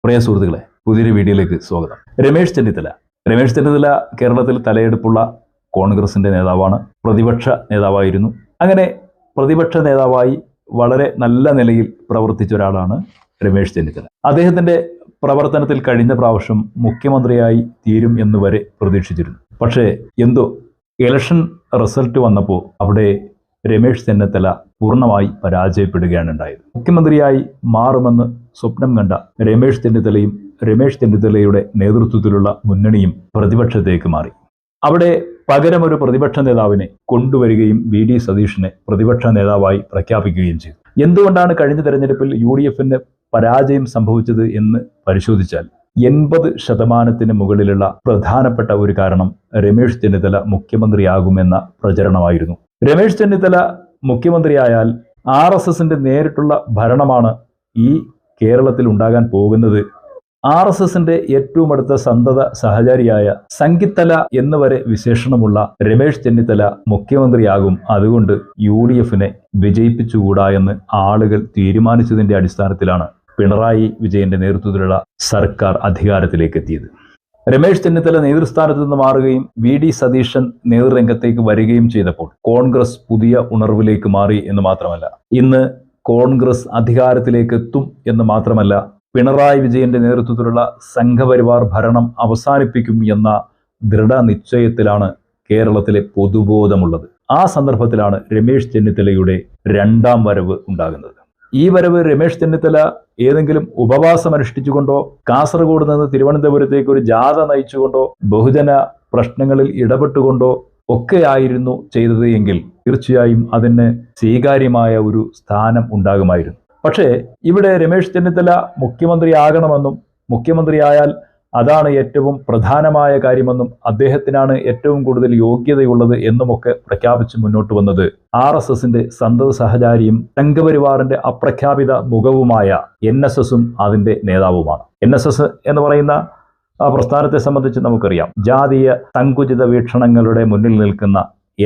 പ്രിയ സുഹൃത്തുക്കളെ, പുതിയൊരു വീഡിയോയിലേക്ക് സ്വാഗതം. രമേശ് ചെന്നിത്തല കേരളത്തിൽ തലയെടുപ്പുള്ള കോൺഗ്രസിന്റെ നേതാവാണ്. പ്രതിപക്ഷ നേതാവായിരുന്നു. അങ്ങനെ പ്രതിപക്ഷ നേതാവായി വളരെ നല്ല നിലയിൽ പ്രവർത്തിച്ച ഒരാളാണ് രമേശ് ചെന്നിത്തല. അദ്ദേഹത്തിന്റെ പ്രവർത്തനത്തിൽ കഴിഞ്ഞ പ്രാവശ്യം മുഖ്യമന്ത്രിയായി തീരും എന്ന് വരെ പ്രതീക്ഷിച്ചിരുന്നു. പക്ഷേ എന്തോ ഇലക്ഷൻ റിസൾട്ട് വന്നപ്പോൾ അവിടെ രമേശ് ചെന്നിത്തല പൂർണ്ണമായി പരാജയപ്പെടുകയാണ് ഉണ്ടായത്. മുഖ്യമന്ത്രിയായി മാറുമെന്ന് സ്വപ്നം കണ്ട രമേശ് ചെന്നിത്തലയുടെ നേതൃത്വത്തിലുള്ള മുന്നണിയും പ്രതിപക്ഷത്തേക്ക് മാറി. അവിടെ പകരം ഒരു പ്രതിപക്ഷ നേതാവിനെ കൊണ്ടുവരികയും വി.ഡി. സതീഷിനെ പ്രതിപക്ഷ നേതാവായി പ്രഖ്യാപിക്കുകയും ചെയ്തു. എന്തുകൊണ്ടാണ് കഴിഞ്ഞ തെരഞ്ഞെടുപ്പിൽ യു.ഡി.എഫിന് പരാജയം സംഭവിച്ചത് എന്ന് പരിശോധിച്ചാൽ 80% മുകളിലുള്ള പ്രധാനപ്പെട്ട ഒരു കാരണം രമേശ് ചെന്നിത്തല മുഖ്യമന്ത്രിയാകുമെന്ന പ്രചരണമായിരുന്നു. രമേശ് ചെന്നിത്തല മുഖ്യമന്ത്രിയായാൽ RSSന്റെ നേരിട്ടുള്ള ഭരണമാണ് ഈ കേരളത്തിൽ ഉണ്ടാകാൻ പോകുന്നത്. RSSന്റെ ഏറ്റവും അടുത്ത സന്തത സഹചാരിയായ സംഗിത്തല എന്നുവരെ വിശേഷണമുള്ള രമേശ് ചെന്നിത്തല മുഖ്യമന്ത്രിയാകും. അതുകൊണ്ട് UDFനെ വിജയിപ്പിച്ചുകൂടാ എന്ന് ആളുകൾ തീരുമാനിച്ചതിന്റെ അടിസ്ഥാനത്തിലാണ് പിണറായി വിജയന്റെ നേതൃത്വത്തിലുള്ള സർക്കാർ അധികാരത്തിലേക്ക് എത്തിയത്. രമേശ് ചെന്നിത്തല നേതൃസ്ഥാനത്ത് നിന്ന് മാറുകയും വി.ഡി. സതീശൻ നേതൃരംഗത്തേക്ക് വരികയും ചെയ്തപ്പോൾ കോൺഗ്രസ് പുതിയ ഉണർവിലേക്ക് മാറി എന്ന് മാത്രമല്ല, ഇന്ന് കോൺഗ്രസ് അധികാരത്തിലേക്ക് എത്തും എന്ന് മാത്രമല്ല, പിണറായി വിജയന്റെ നേതൃത്വത്തിലുള്ള സംഘപരിവാർ ഭരണം അവസാനിപ്പിക്കും എന്ന ദൃഢനിശ്ചയത്തിലാണ് കേരളത്തിലെ പൊതുബോധമുള്ളത്. ആ സന്ദർഭത്തിലാണ് രമേശ് ചെന്നിത്തലയുടെ രണ്ടാം വരവ് ഉണ്ടാകുന്നത്. ഈ വരവ് രമേശ് ചെന്നിത്തല ഏതെങ്കിലും ഉപവാസം അനുഷ്ഠിച്ചുകൊണ്ടോ കാസർഗോഡ് നിന്ന് തിരുവനന്തപുരത്തേക്ക് ഒരു ജാഥ നയിച്ചുകൊണ്ടോ ബഹുജന പ്രശ്നങ്ങളിൽ ഇടപെട്ടുകൊണ്ടോ ഒക്കെ ആയിരുന്നു ചെയ്തത് എങ്കിൽ തീർച്ചയായും അതിന് സ്വീകാര്യമായ ഒരു സ്ഥാനം ഉണ്ടാകുമായിരുന്നു. പക്ഷേ ഇവിടെ രമേശ് ചെന്നിത്തല മുഖ്യമന്ത്രിയാകണമെന്നും മുഖ്യമന്ത്രിയായാൽ അതാണ് ഏറ്റവും പ്രധാനമായ കാര്യമെന്നും അദ്ദേഹത്തിനാണ് ഏറ്റവും കൂടുതൽ യോഗ്യതയുള്ളത് എന്നുമൊക്കെ പ്രഖ്യാപിച്ച് മുന്നോട്ട് വന്നത് RSSന്റെ സന്തത സഹചാരിയും സംഘപരിവാറിന്റെ അപ്രഖ്യാപിത മുഖവുമായ NSSും അതിന്റെ നേതാവുമാണ്. NSS എന്ന് പറയുന്ന പ്രസ്ഥാനത്തെ സംബന്ധിച്ച് നമുക്കറിയാം, ജാതീയ സങ്കുചിത വീക്ഷണങ്ങളുടെ മുന്നിൽ നിൽക്കുന്ന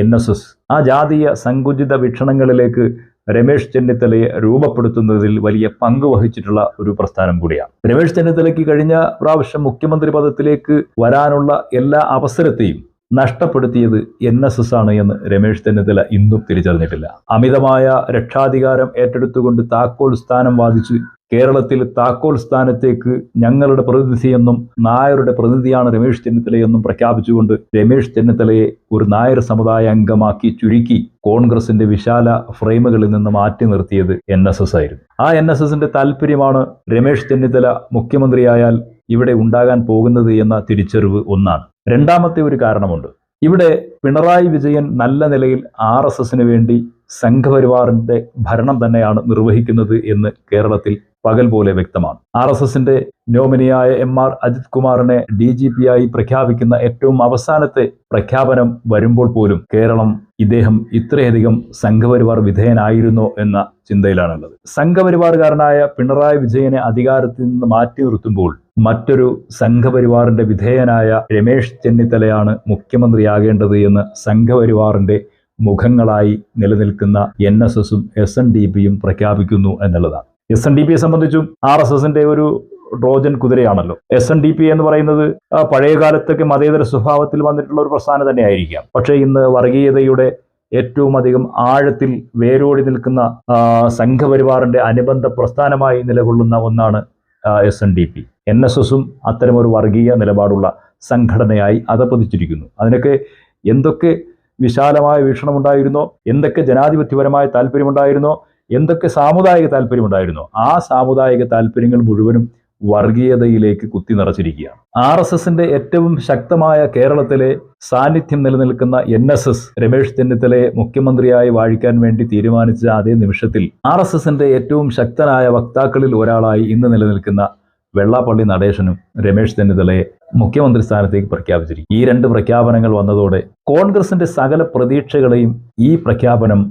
NSS ആ ജാതീയ സങ്കുചിത വീക്ഷണങ്ങളിലേക്ക് രമേശ് ചെന്നിത്തലയെ രൂപപ്പെടുത്തുന്നതിൽ വലിയ പങ്ക് വഹിച്ചിട്ടുള്ള ഒരു പ്രസ്ഥാനം കൂടിയാണ്. രമേശ് ചെന്നിത്തലയ്ക്ക് കഴിഞ്ഞ പ്രാവശ്യം മുഖ്യമന്ത്രി പദത്തിലേക്ക് വരാനുള്ള എല്ലാ അവസരത്തെയും നഷ്ടപ്പെടുത്തിയത് NSS ആണ് എന്ന് രമേശ് ചെന്നിത്തല ഇന്നും തിരിച്ചറിഞ്ഞിട്ടില്ല. അമിതമായ രക്ഷാധികാരം ഏറ്റെടുത്തുകൊണ്ട് താക്കോൽ സ്ഥാനം വാദിച്ച് കേരളത്തിൽ താക്കോൽ സ്ഥാനത്തേക്ക് ഞങ്ങളുടെ പ്രതിനിധിയെന്നും നായരുടെ പ്രതിനിധിയാണ് രമേശ് ചെന്നിത്തലയെന്നും പ്രഖ്യാപിച്ചുകൊണ്ട് രമേശ് ചെന്നിത്തലയെ ഒരു നായർ സമുദായ അംഗമാക്കി ചുരുക്കി കോൺഗ്രസിന്റെ വിശാല ഫ്രെയിമുകളിൽ നിന്ന് മാറ്റി നിർത്തിയത് NSS ആയിരുന്നു. ആ NSSന്റെ താല്പര്യമാണ് രമേശ് ചെന്നിത്തല മുഖ്യമന്ത്രിയായാൽ ഇവിടെ ഉണ്ടാകാൻ പോകുന്നത് എന്ന തിരിച്ചറിവ് ഒന്നാണ്. രണ്ടാമത്തെ ഒരു കാരണമുണ്ട്. ഇവിടെ പിണറായി വിജയൻ നല്ല നിലയിൽ RSSന് വേണ്ടി സംഘപരിവാറിന്റെ ഭരണം തന്നെയാണ് നിർവഹിക്കുന്നത് എന്ന് കേരളത്തിൽ പകൽ പോലെ വ്യക്തമാണ്. RSSന്റെ നോമിനിയായ MR അജിത് കുമാറിനെ DGP-ആയി പ്രഖ്യാപിക്കുന്ന ഏറ്റവും അവസാനത്തെ പ്രഖ്യാപനം വരുമ്പോൾ പോലും കേരളം ഇദ്ദേഹം ഇത്രയധികം സംഘപരിവാർ വിധേയനായിരുന്നോ എന്ന ചിന്തയിലാണുള്ളത്. സംഘപരിവാറുകാരനായ പിണറായി വിജയനെ അധികാരത്തിൽ നിന്ന് മാറ്റി നിർത്തുമ്പോൾ മറ്റൊരു സംഘപരിവാറിന്റെ വിധേയനായ രമേശ് ചെന്നിത്തലയാണ് മുഖ്യമന്ത്രിയാകേണ്ടത് എന്ന് സംഘപരിവാറിന്റെ മുഖങ്ങളായി നിലനിൽക്കുന്ന NSSും SNDPയും പ്രഖ്യാപിക്കുന്നു എന്നുള്ളതാണ്. SNDPയെ സംബന്ധിച്ചും RSSന്റെ ഒരു ട്രോജൻ കുതിരയാണല്ലോ. SNDP എന്ന് പറയുന്നത് പഴയ കാലത്തൊക്കെ മതേതര സ്വഭാവത്തിൽ വന്നിട്ടുള്ള ഒരു പ്രസ്ഥാനം തന്നെ ആയിരിക്കാം. പക്ഷേ ഇന്ന് വർഗീയതയുടെ ഏറ്റവും അധികം ആഴത്തിൽ വേരോടി നിൽക്കുന്ന സംഘപരിവാറിന്റെ അനുബന്ധ പ്രസ്ഥാനമായി നിലകൊള്ളുന്ന ഒന്നാണ് SNDP. NSSും അത്തരമൊരു വർഗീയ നിലപാടുള്ള സംഘടനയായി അധപതിച്ചിരിക്കുന്നു. അതിനൊക്കെ എന്തൊക്കെ വിശാലമായ വീക്ഷണമുണ്ടായിരുന്നോ, എന്തൊക്കെ ജനാധിപത്യപരമായ താല്പര്യമുണ്ടായിരുന്നോ, എന്തൊക്കെ സാമുദായിക താല്പര്യമുണ്ടായിരുന്നോ, ആ സാമുദായിക താല്പര്യങ്ങൾ മുഴുവനും വർഗീയതയിലേക്ക് കുത്തി നിറച്ചിരിക്കുകയാണ്. RSSന്റെ ഏറ്റവും ശക്തമായ കേരളത്തിലെ സാന്നിധ്യം നിലനിൽക്കുന്ന NSS രമേശ് ചെന്നിത്തലയെ മുഖ്യമന്ത്രിയായി വാഴിക്കാൻ വേണ്ടി തീരുമാനിച്ച അതേ നിമിഷത്തിൽ RSSന്റെ ഏറ്റവും ശക്തനായ വക്താക്കളിൽ ഒരാളായി ഇന്ന് നിലനിൽക്കുന്ന വെള്ളാപ്പള്ളി നടേശനും രമേശ് ചെന്നിത്തലയെ മുഖ്യമന്ത്രി സ്ഥാനത്തേക്ക് പ്രഖ്യാപിച്ചിരിക്കും. ഈ രണ്ട് പ്രഖ്യാപനങ്ങൾ വന്നതോടെ കോൺഗ്രസിന്റെ സകല പ്രതീക്ഷകളെയും ഈ പ്രഖ്യാപനം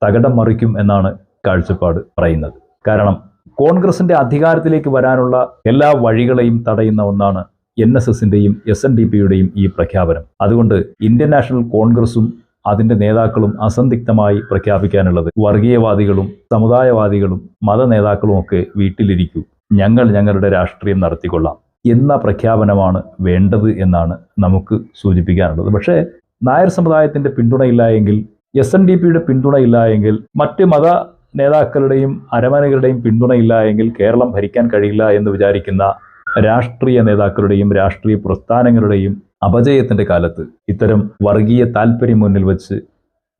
തകിടം മറിക്കും എന്നാണ് കാഴ്ചപ്പാട് പറയുന്നത്. കാരണം കോൺഗ്രസിന്റെ അധികാരത്തിലേക്ക് വരാനുള്ള എല്ലാ വഴികളെയും തടയുന്ന ഒന്നാണ് NSSന്റെയും SNDPയുടെയും ഈ പ്രഖ്യാപനം. അതുകൊണ്ട് ഇന്ത്യൻ നാഷണൽ കോൺഗ്രസും അതിന്റെ നേതാക്കളും അസന്ദിഗ്ധമായി പ്രഖ്യാപിക്കാനുള്ളത് വർഗീയവാദികളും സമുദായവാദികളും മത നേതാക്കളും ഒക്കെ വീട്ടിലിരിക്കൂ, ഞങ്ങൾ ഞങ്ങളുടെ രാഷ്ട്രീയം നടത്തിക്കൊള്ളാം എന്ന പ്രഖ്യാപനമാണ് വേണ്ടത് എന്നാണ് നമുക്ക് സൂചിപ്പിക്കാനുള്ളത്. പക്ഷേ നായർ സമുദായത്തിൻ്റെ പിന്തുണയില്ല എങ്കിൽ, SNDPയുടെ പിന്തുണയില്ല എങ്കിൽ, മറ്റ് മത നേതാക്കളുടെയും അരമനകളുടെയും പിന്തുണയില്ല എങ്കിൽ കേരളം ഭരിക്കാൻ കഴിയില്ല എന്ന് വിചാരിക്കുന്ന രാഷ്ട്രീയ നേതാക്കളുടെയും രാഷ്ട്രീയ പ്രസ്ഥാനങ്ങളുടെയും അപജയത്തിൻ്റെ കാലത്ത് ഇത്തരം വർഗീയ താല്പര്യം മുന്നിൽ വെച്ച്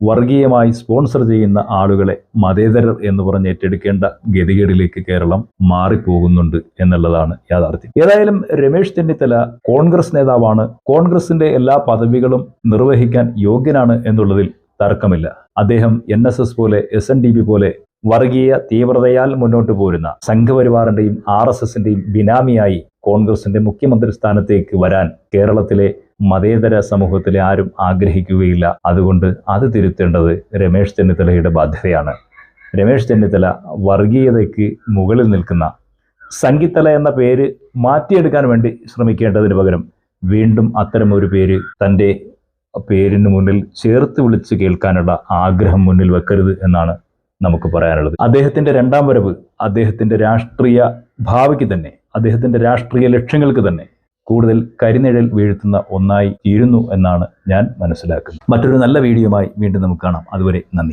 വർഗീയമായി സ്പോൺസർ ചെയ്യുന്ന ആളുകളെ മതേതരർ എന്ന് പറഞ്ഞ് ഏറ്റെടുക്കേണ്ട ഗതികേടിലേക്ക് കേരളം മാറിപ്പോകുന്നുണ്ട് എന്നുള്ളതാണ് യാഥാർത്ഥ്യം. ഏതായാലും രമേശ് ചെന്നിത്തല കോൺഗ്രസ് നേതാവാണ്, കോൺഗ്രസിന്റെ എല്ലാ പദവികളും നിർവഹിക്കാൻ യോഗ്യനാണ് എന്നുള്ളതിൽ തർക്കമില്ല. അദ്ദേഹം NSS പോലെ SNDP പോലെ വർഗീയ തീവ്രതയാൽ മുന്നോട്ട് പോരുന്ന സംഘപരിവാറിന്റെയും RSSന്റെയും ബിനാമിയായി കോൺഗ്രസിന്റെ മുഖ്യമന്ത്രി സ്ഥാനത്തേക്ക് വരാൻ കേരളത്തിലെ മതേതര സമൂഹത്തിലെ ആരും ആഗ്രഹിക്കുകയില്ല. അതുകൊണ്ട് അത് തിരുത്തേണ്ടത് രമേശ് ചെന്നിത്തലയുടെ ബാധ്യതയാണ്. രമേശ് ചെന്നിത്തല വർഗീയതയ്ക്ക് മുകളിൽ നിൽക്കുന്ന സംഗീതല എന്ന പേര് മാറ്റിയെടുക്കാൻ വേണ്ടി ശ്രമിക്കേണ്ടതിന് പകരം വീണ്ടും അത്തരമൊരു പേര് തൻ്റെ പേരിന് മുന്നിൽ ചേർത്ത് വിളിച്ച് കേൾക്കാനുള്ള ആഗ്രഹം മുന്നിൽ വെക്കരുത് എന്നാണ് നമുക്ക് പറയാനുള്ളത്. അദ്ദേഹത്തിൻ്റെ രണ്ടാം വരവ് അദ്ദേഹത്തിൻ്റെ രാഷ്ട്രീയ ഭാവിക്ക് തന്നെ, അദ്ദേഹത്തിൻ്റെ രാഷ്ട്രീയ ലക്ഷ്യങ്ങൾക്ക് തന്നെ കൂടുതൽ കരിനിഴൽ വീഴ്ത്തുന്ന ഒന്നായി തീരുന്നു എന്നാണ് ഞാൻ മനസ്സിലാക്കുന്നത്. മറ്റൊരു നല്ല വീഡിയോയുമായി വീണ്ടും നമുക്ക് കാണാം. അതുവരെ നന്ദി.